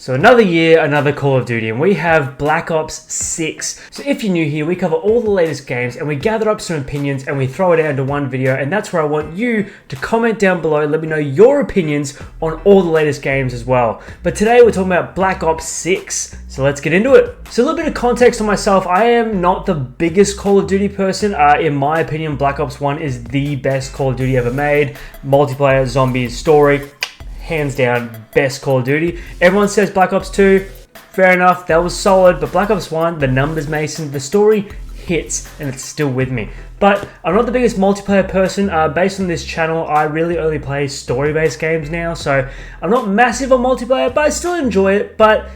So another year, another Call of Duty, and we have Black Ops 6. So if you're new here, we cover all the latest games and we gather up some opinions and we throw it out into one video, and that's where I want you to comment down below, let me know your opinions on all the latest games as well. But today we're talking about Black Ops 6, so let's get into it. So a little bit of context on myself, I am not the biggest Call of Duty person. In my opinion, Black Ops 1 is the best Call of Duty ever made. Multiplayer, zombies, story. Hands down, best Call of Duty. Everyone says Black Ops 2, fair enough, that was solid, but Black Ops 1, the numbers, Mason, the story hits, and it's still with me. But I'm not the biggest multiplayer person. Based on this channel, I really only play story-based games now, so I'm not massive on multiplayer, but I still enjoy it. But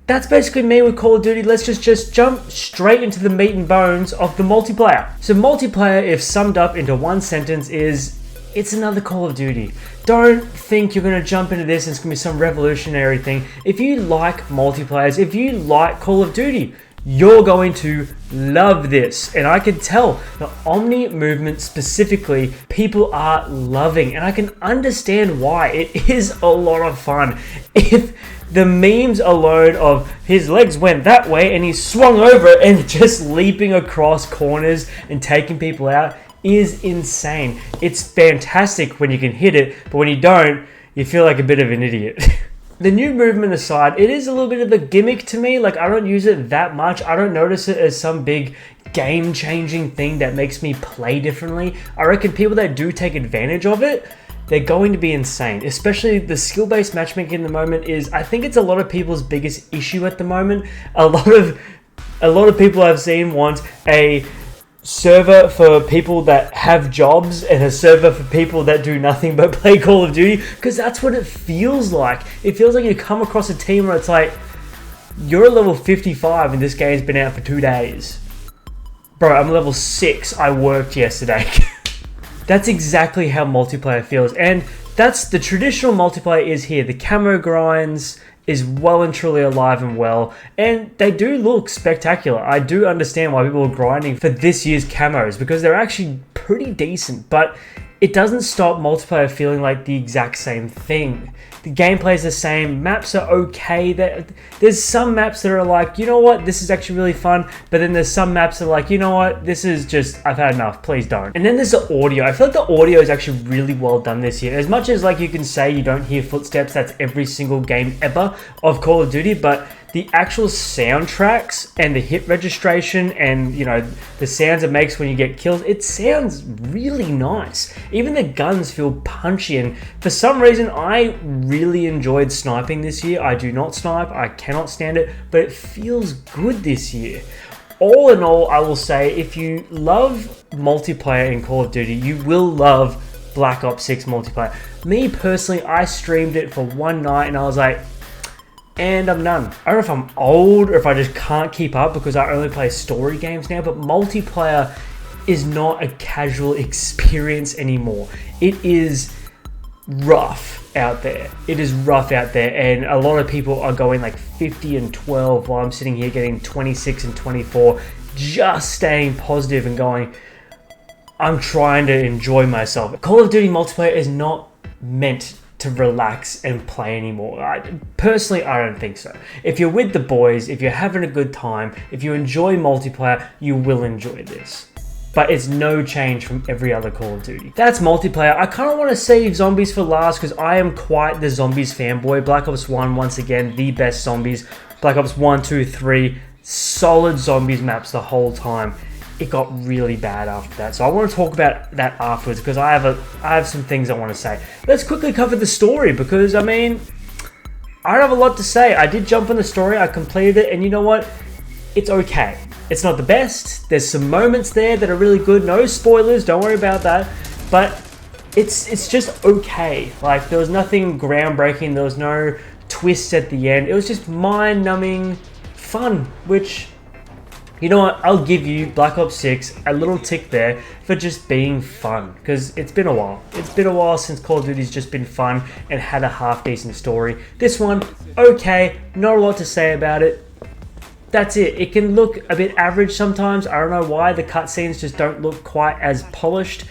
that's basically me with Call of Duty. Let's just jump straight into the meat and bones of the multiplayer. So multiplayer, if summed up into one sentence, is it's another Call of Duty. Don't think you're going to jump into this and it's going to be some revolutionary thing. If you like multiplayers, if you like Call of Duty, you're going to love this. And I can tell the Omni movement specifically, people are loving. And I can understand why. It is a lot of fun. If the memes alone of his legs went that way and he swung over and just leaping across corners and taking people out is insane. It's fantastic when you can hit it, but when you don't, you feel like a bit of an idiot. The new movement aside, it is a little bit of a gimmick to me. Like, I don't use it that much. I don't notice it as some big game-changing thing that makes me play differently. I reckon people that do take advantage of it, they're going to be insane. Especially the skill-based matchmaking at the moment is, I think it's a lot of people's biggest issue at the moment. A lot of people I've seen want a server for people that have jobs and a server for people that do nothing but play Call of Duty, because that's what it feels like. It feels like you come across a team where it's like, you're a level 55 and this game's been out for 2 days. Bro, I'm level 6, I worked yesterday. That's exactly how multiplayer feels, and that's the traditional multiplayer is here. The camo grinds is well and truly alive and well, and they do look spectacular. I do understand why people are grinding for this year's camos, because they're actually pretty decent, but it doesn't stop multiplayer feeling like the exact same thing. The gameplay is the same, maps are okay. There's some maps that are like, you know what, this is actually really fun, but then there's some maps that are like, you know what, this is just, I've had enough, please don't. And then there's the audio. I feel like the audio is actually really well done this year. As much as like you can say you don't hear footsteps, that's every single game ever of Call of Duty, but the actual soundtracks and the hit registration and, you know, the sounds it makes when you get killed, it sounds really nice. Even the guns feel punchy, and for some reason I really enjoyed sniping this year. I do not snipe, I cannot stand it, but it feels good this year. All in all, I will say, if you love multiplayer in Call of Duty, you will love Black Ops 6 multiplayer. Me personally, I streamed it for one night and I was like, and I'm done. I don't know if I'm old or if I just can't keep up because I only play story games now, but multiplayer is not a casual experience anymore. It is rough out there. It is rough out there, and a lot of people are going like 50 and 12 while I'm sitting here getting 26 and 24, just staying positive and going, I'm trying to enjoy myself. Call of Duty multiplayer is not meant to relax and play anymore. Personally, I don't think so. If you're with the boys, if you're having a good time, if you enjoy multiplayer, you will enjoy this. But it's no change from every other Call of Duty. That's multiplayer. I kind of want to save zombies for last because I am quite the zombies fanboy. Black Ops 1, once again, the best zombies. Black Ops 1, 2, 3, solid zombies maps the whole time. It got really bad after that. So I want to talk about that afterwards because I have some things I want to say. Let's quickly cover the story because, I mean, I don't have a lot to say. I did jump on the story, I completed it, and you know what? It's okay. It's not the best. There's some moments there that are really good. No spoilers, don't worry about that. But it's just okay. Like, there was nothing groundbreaking. There was no twists at the end. It was just mind-numbing fun, which, you know what, I'll give you Black Ops 6 a little tick there for just being fun, because it's been a while. It's been a while since Call of Duty's just been fun and had a half-decent story. This one, okay, not a lot to say about it. That's it. It can look a bit average sometimes. I don't know why. The cutscenes just don't look quite as polished,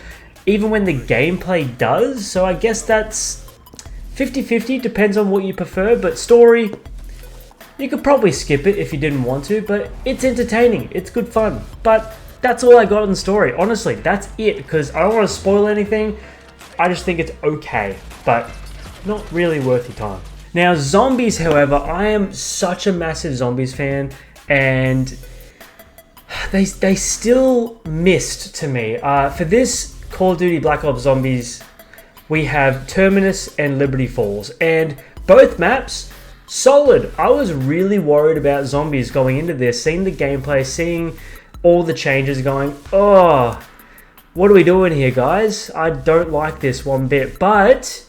even when the gameplay does. So I guess that's 50-50, depends on what you prefer, but story, You could probably skip it if you didn't want to, but it's entertaining, it's good fun. But that's all I got on the story. Honestly, that's it, because I don't want to spoil anything. I just think it's okay, but not really worth your time. Now, zombies, however, I am such a massive zombies fan, and they still missed to me. For this Call of Duty Black Ops Zombies, we have Terminus and Liberty Falls, and both maps, solid. I was really worried about zombies going into this, seeing the gameplay, seeing all the changes going, oh, what are we doing here, guys? I don't like this one bit, but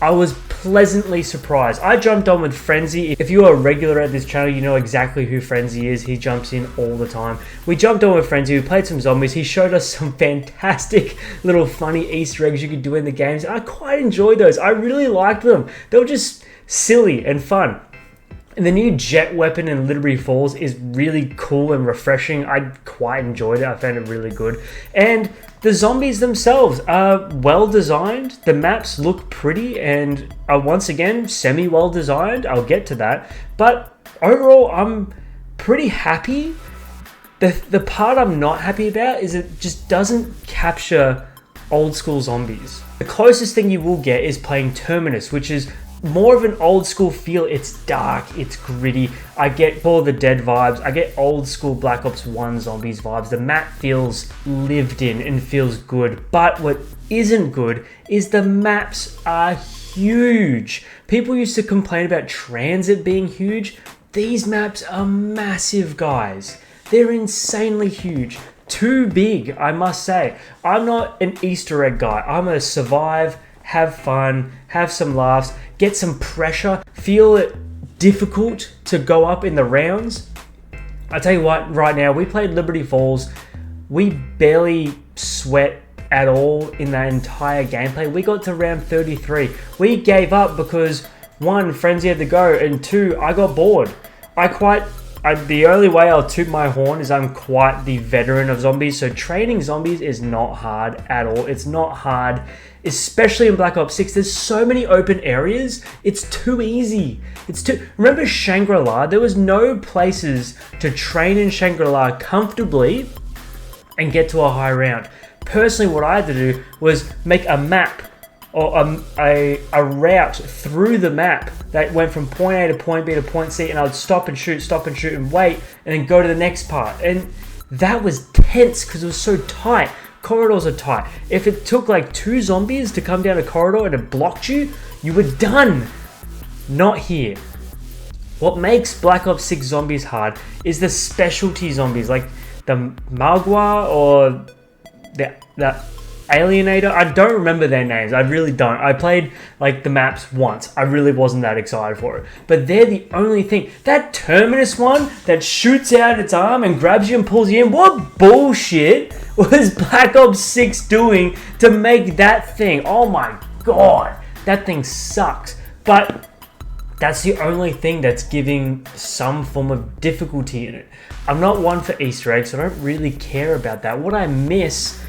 I was pleasantly surprised. I jumped on with Frenzy. If you are a regular at this channel, you know exactly who Frenzy is. He jumps in all the time. We jumped on with Frenzy, we played some zombies. He showed us some fantastic little funny Easter eggs you could do in the games. I quite enjoyed those. I really liked them. They were just silly and fun. And the new jet weapon in Liberty Falls is really cool and refreshing. I quite enjoyed it. I found it really good. And the zombies themselves are well designed. The maps look pretty and are once again semi-well designed. I'll get to that. But overall, I'm pretty happy. The part I'm not happy about is it just doesn't capture old school zombies. The closest thing you will get is playing Terminus, which is more of an old school feel. It's dark, it's gritty. I get all the Dead vibes. I get old school Black Ops 1 zombies vibes. The map feels lived in and feels good. But what isn't good is the maps are huge. People used to complain about transit being huge. These maps are massive, guys. They're insanely huge. Too big, I must say. I'm not an Easter egg guy. I'm a survive, have fun, have some laughs, get some pressure, feel it difficult to go up in the rounds. I tell you what, right now, we played Liberty Falls. We barely sweat at all in that entire gameplay. We got to round 33. We gave up because one, Frenzy had to go, and two, I got bored. The only way I'll toot my horn is I'm quite the veteran of zombies, so training zombies is not hard at all. It's not hard, especially in Black Ops 6. There's so many open areas, it's too easy. Remember Shangri-La? There was no places to train in Shangri-La comfortably and get to a high round. Personally, what I had to do was make a map or a route through the map that went from point A to point B to point C, and I'd stop and shoot and wait, and then go to the next part. And that was tense because it was so tight. Corridors are tight. If it took like 2 zombies to come down a corridor and it blocked you, you were done. Not here. What makes Black Ops 6 zombies hard is the specialty zombies, like the Magua or the Alienator. I don't remember their names. I really don't. I played like the maps once. I really wasn't that excited for it. But they're the only thing. That Terminus one that shoots out its arm and grabs you and pulls you in. What bullshit was Black Ops 6 doing to make that thing? Oh my god. That thing sucks. But that's the only thing that's giving some form of difficulty in it. I'm not one for Easter eggs, so I don't really care about that. What I miss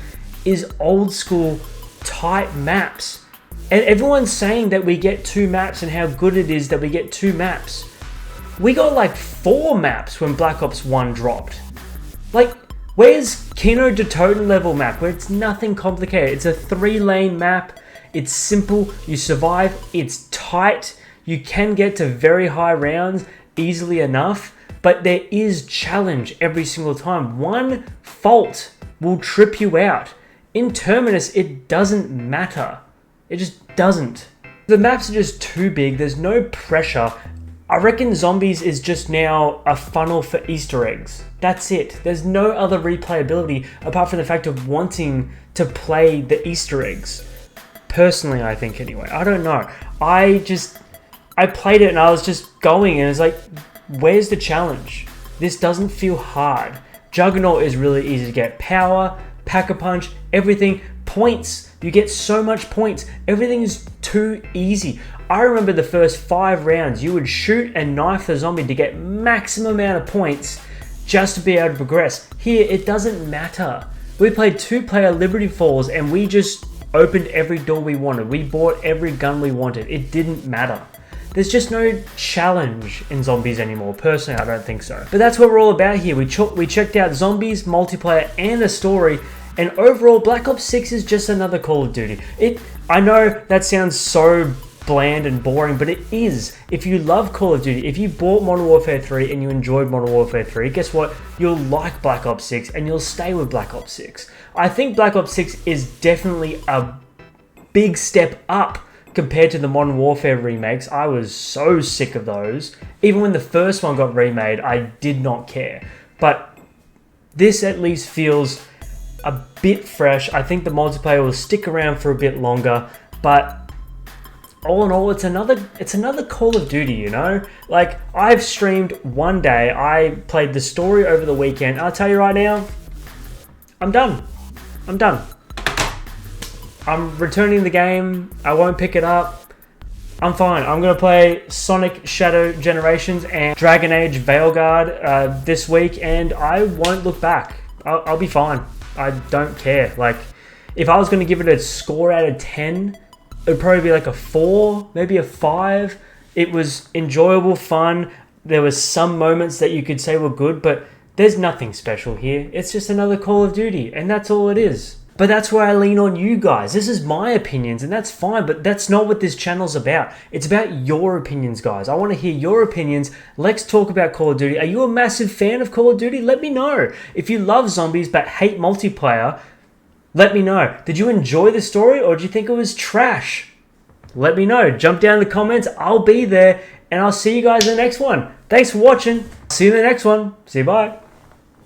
is old school tight maps. And everyone's saying that we get 2 maps and how good it is that we get 2 maps. We got like 4 maps when Black Ops 1 dropped. Like, where's Kino de Toten level map where it's nothing complicated? It's a 3-lane map. It's simple. You survive. It's tight. You can get to very high rounds easily enough, but there is challenge every single time. One fault will trip you out. In Terminus, it doesn't matter. It just doesn't. The maps are just too big. There's no pressure. I reckon zombies is just now a funnel for Easter eggs. That's it. There's no other replayability apart from the fact of wanting to play the Easter eggs. Personally, I think anyway. I don't know. I played it and I was just going and it's like, where's the challenge? This doesn't feel hard. Juggernaut is really easy to get. Power, Pack-a-Punch, everything, points. You get so much points. Everything is too easy. I remember the first 5 rounds, you would shoot and knife the zombie to get maximum amount of points just to be able to progress. Here, it doesn't matter. We played 2-player Liberty Falls and we just opened every door we wanted. We bought every gun we wanted. It didn't matter. There's just no challenge in zombies anymore. Personally, I don't think so. But that's what we're all about here. We checked out zombies, multiplayer, and a story. And overall, Black Ops 6 is just another Call of Duty. I know that sounds so bland and boring, but it is. If you love Call of Duty, if you bought Modern Warfare 3 and you enjoyed Modern Warfare 3, guess what? You'll like Black Ops 6 and you'll stay with Black Ops 6. I think Black Ops 6 is definitely a big step up compared to the Modern Warfare remakes. I was so sick of those. Even when the first one got remade, I did not care. But this at least feels a bit fresh. I think the multiplayer will stick around for a bit longer, but all in all, it's another Call of Duty, you know? Like, I've streamed one day, I played the story over the weekend. I'll tell you right now, I'm done. I'm returning the game. I won't pick it up. I'm fine. I'm going to play Sonic Shadow Generations and Dragon Age Veilguard this week, and I won't look back. I'll be fine. I don't care. Like, if I was going to give it a score out of 10, it would probably be like a 4, maybe a 5. It was enjoyable, fun. There was some moments that you could say were good, but there's nothing special here. It's just another Call of Duty, and that's all it is. But that's where I lean on you guys. This is my opinions, and that's fine, but that's not what this channel's about. It's about your opinions, guys. I want to hear your opinions. Let's talk about Call of Duty. Are you a massive fan of Call of Duty? Let me know. If you love zombies but hate multiplayer, let me know. Did you enjoy the story, or did you think it was trash? Let me know. Jump down in the comments. I'll be there, and I'll see you guys in the next one. Thanks for watching. See you in the next one. See you, bye.